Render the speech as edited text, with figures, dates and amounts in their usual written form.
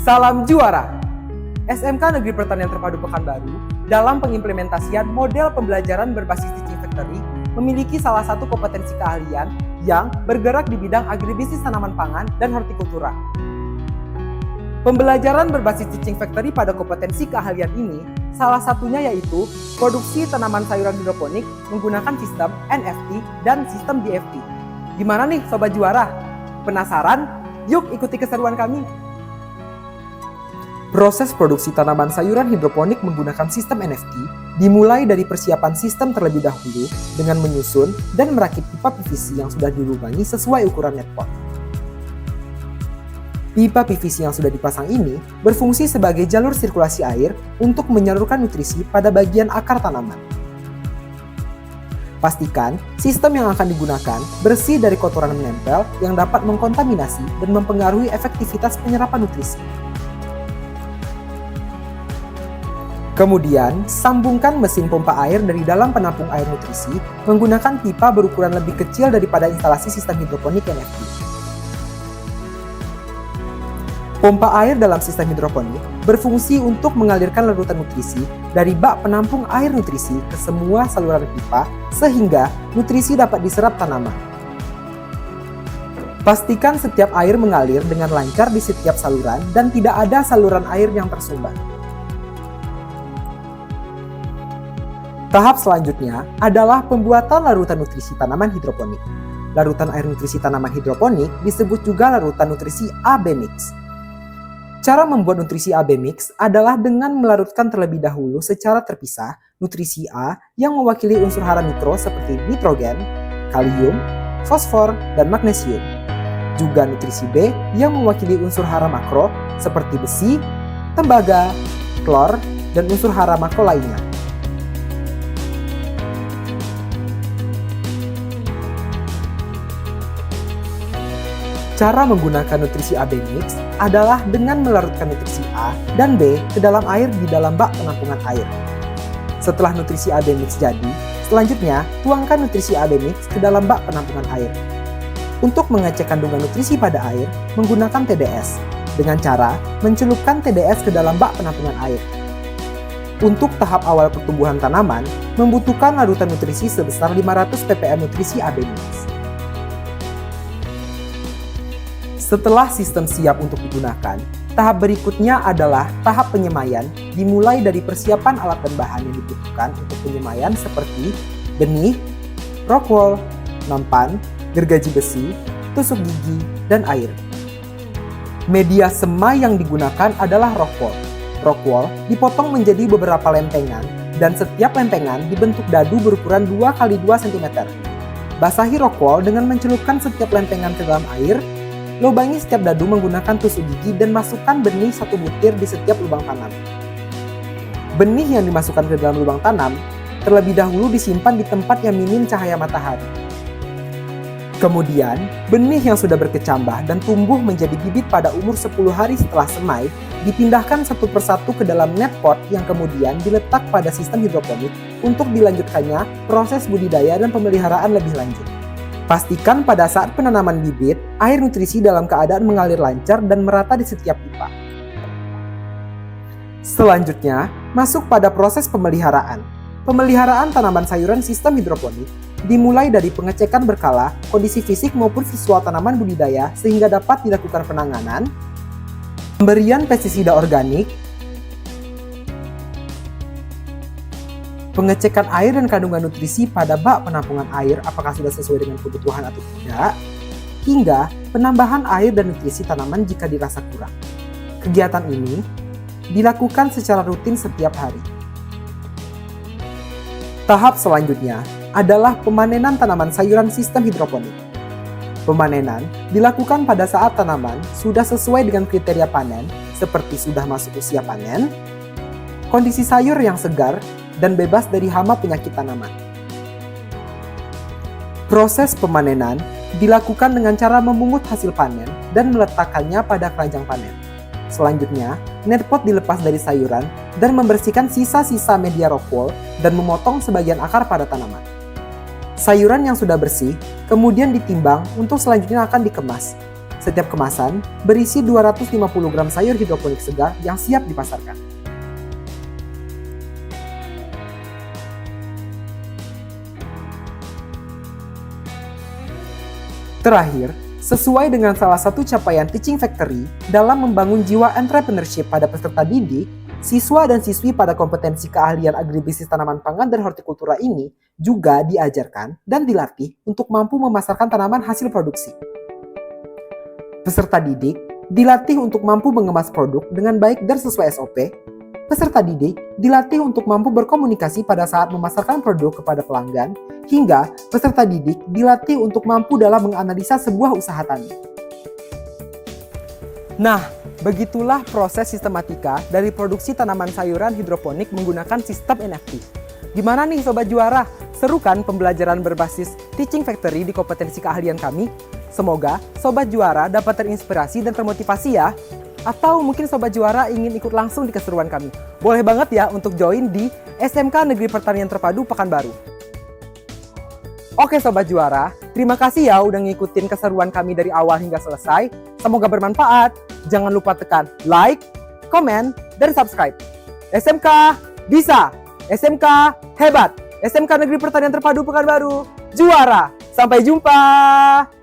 Salam juara! SMK Negeri Pertanian Terpadu Pekanbaru dalam pengimplementasian model pembelajaran berbasis teaching factory memiliki salah satu kompetensi keahlian yang bergerak di bidang agribisnis tanaman pangan dan hortikultura. Pembelajaran berbasis teaching factory pada kompetensi keahlian ini salah satunya yaitu produksi tanaman sayuran hidroponik menggunakan sistem NFT dan sistem DFT. Gimana nih Sobat Juara? Penasaran? Yuk ikuti keseruan kami! Proses produksi tanaman sayuran hidroponik menggunakan sistem NFT dimulai dari persiapan sistem terlebih dahulu dengan menyusun dan merakit pipa PVC yang sudah dilubangi sesuai ukuran netpot. Pipa PVC yang sudah dipasang ini berfungsi sebagai jalur sirkulasi air untuk menyalurkan nutrisi pada bagian akar tanaman. Pastikan sistem yang akan digunakan bersih dari kotoran menempel yang dapat mengkontaminasi dan mempengaruhi efektivitas penyerapan nutrisi. Kemudian, sambungkan mesin pompa air dari dalam penampung air nutrisi menggunakan pipa berukuran lebih kecil daripada instalasi sistem hidroponik NFT. Pompa air dalam sistem hidroponik berfungsi untuk mengalirkan larutan nutrisi dari bak penampung air nutrisi ke semua saluran pipa sehingga nutrisi dapat diserap tanaman. Pastikan setiap air mengalir dengan lancar di setiap saluran dan tidak ada saluran air yang tersumbat. Tahap selanjutnya adalah pembuatan larutan nutrisi tanaman hidroponik. Larutan air nutrisi tanaman hidroponik disebut juga larutan nutrisi AB mix. Cara membuat nutrisi AB mix adalah dengan melarutkan terlebih dahulu secara terpisah nutrisi A yang mewakili unsur hara mikro seperti nitrogen, kalium, fosfor, dan magnesium. Juga nutrisi B yang mewakili unsur hara makro seperti besi, tembaga, klor, dan unsur hara makro lainnya. Cara menggunakan nutrisi AB mix adalah dengan melarutkan nutrisi A dan B ke dalam air di dalam bak penampungan air. Setelah nutrisi AB mix jadi, selanjutnya tuangkan nutrisi AB mix ke dalam bak penampungan air. Untuk mengecek kandungan nutrisi pada air, menggunakan TDS dengan cara mencelupkan TDS ke dalam bak penampungan air. Untuk tahap awal pertumbuhan tanaman, membutuhkan larutan nutrisi sebesar 500 ppm nutrisi AB mix. Setelah sistem siap untuk digunakan, tahap berikutnya adalah tahap penyemaian dimulai dari persiapan alat dan bahan yang dibutuhkan untuk penyemaian seperti benih, rockwool, nampan, gergaji besi, tusuk gigi, dan air. Media semai yang digunakan adalah rockwool. Rockwool dipotong menjadi beberapa lempengan dan setiap lempengan dibentuk dadu berukuran 2x2 cm. Basahi rockwool dengan mencelupkan setiap lempengan ke dalam air. Lubangi setiap dadu menggunakan tusuk gigi dan masukkan benih 1 butir di setiap lubang tanam. Benih yang dimasukkan ke dalam lubang tanam terlebih dahulu disimpan di tempat yang minim cahaya matahari. Kemudian, benih yang sudah berkecambah dan tumbuh menjadi bibit pada umur 10 hari setelah semai dipindahkan satu persatu ke dalam net pot yang kemudian diletak pada sistem hidroponik untuk dilanjutkannya proses budidaya dan pemeliharaan lebih lanjut. Pastikan pada saat penanaman bibit, air nutrisi dalam keadaan mengalir lancar dan merata di setiap pipa. Selanjutnya, masuk pada proses pemeliharaan. Pemeliharaan tanaman sayuran sistem hidroponik dimulai dari pengecekan berkala kondisi fisik maupun visual tanaman budidaya sehingga dapat dilakukan penanganan, pemberian pestisida organik, pengecekan air dan kandungan nutrisi pada bak penampungan air apakah sudah sesuai dengan kebutuhan atau tidak, hingga penambahan air dan nutrisi tanaman jika dirasa kurang. Kegiatan ini dilakukan secara rutin setiap hari. Tahap selanjutnya adalah pemanenan tanaman sayuran sistem hidroponik. Pemanenan dilakukan pada saat tanaman sudah sesuai dengan kriteria panen seperti sudah masuk usia panen, kondisi sayur yang segar, dan bebas dari hama penyakit tanaman. Proses pemanenan dilakukan dengan cara memungut hasil panen dan meletakkannya pada keranjang panen. Selanjutnya, netpot dilepas dari sayuran dan membersihkan sisa-sisa media rockwool dan memotong sebagian akar pada tanaman. Sayuran yang sudah bersih kemudian ditimbang untuk selanjutnya akan dikemas. Setiap kemasan berisi 250 gram sayur hidroponik segar yang siap dipasarkan. Terakhir, sesuai dengan salah satu capaian Teaching Factory dalam membangun jiwa entrepreneurship pada peserta didik, siswa dan siswi pada kompetensi keahlian agribisnis tanaman pangan dan hortikultura ini juga diajarkan dan dilatih untuk mampu memasarkan tanaman hasil produksi. Peserta didik dilatih untuk mampu mengemas produk dengan baik dan sesuai SOP. Peserta didik dilatih untuk mampu berkomunikasi pada saat memasarkan produk kepada pelanggan, hingga peserta didik dilatih untuk mampu dalam menganalisa sebuah usaha tani. Nah, begitulah proses sistematika dari produksi tanaman sayuran hidroponik menggunakan sistem NFT. Gimana nih Sobat Juara? Seru kan pembelajaran berbasis Teaching Factory di kompetensi keahlian kami? Semoga Sobat Juara dapat terinspirasi dan termotivasi ya. Atau mungkin Sobat Juara ingin ikut langsung di keseruan kami. Boleh banget ya untuk join di SMK Negeri Pertanian Terpadu Pekanbaru. Oke Sobat Juara, terima kasih ya udah ngikutin keseruan kami dari awal hingga selesai. Semoga bermanfaat. Jangan lupa tekan like, komen, dan subscribe. SMK bisa! SMK hebat! SMK Negeri Pertanian Terpadu Pekanbaru juara! Sampai jumpa!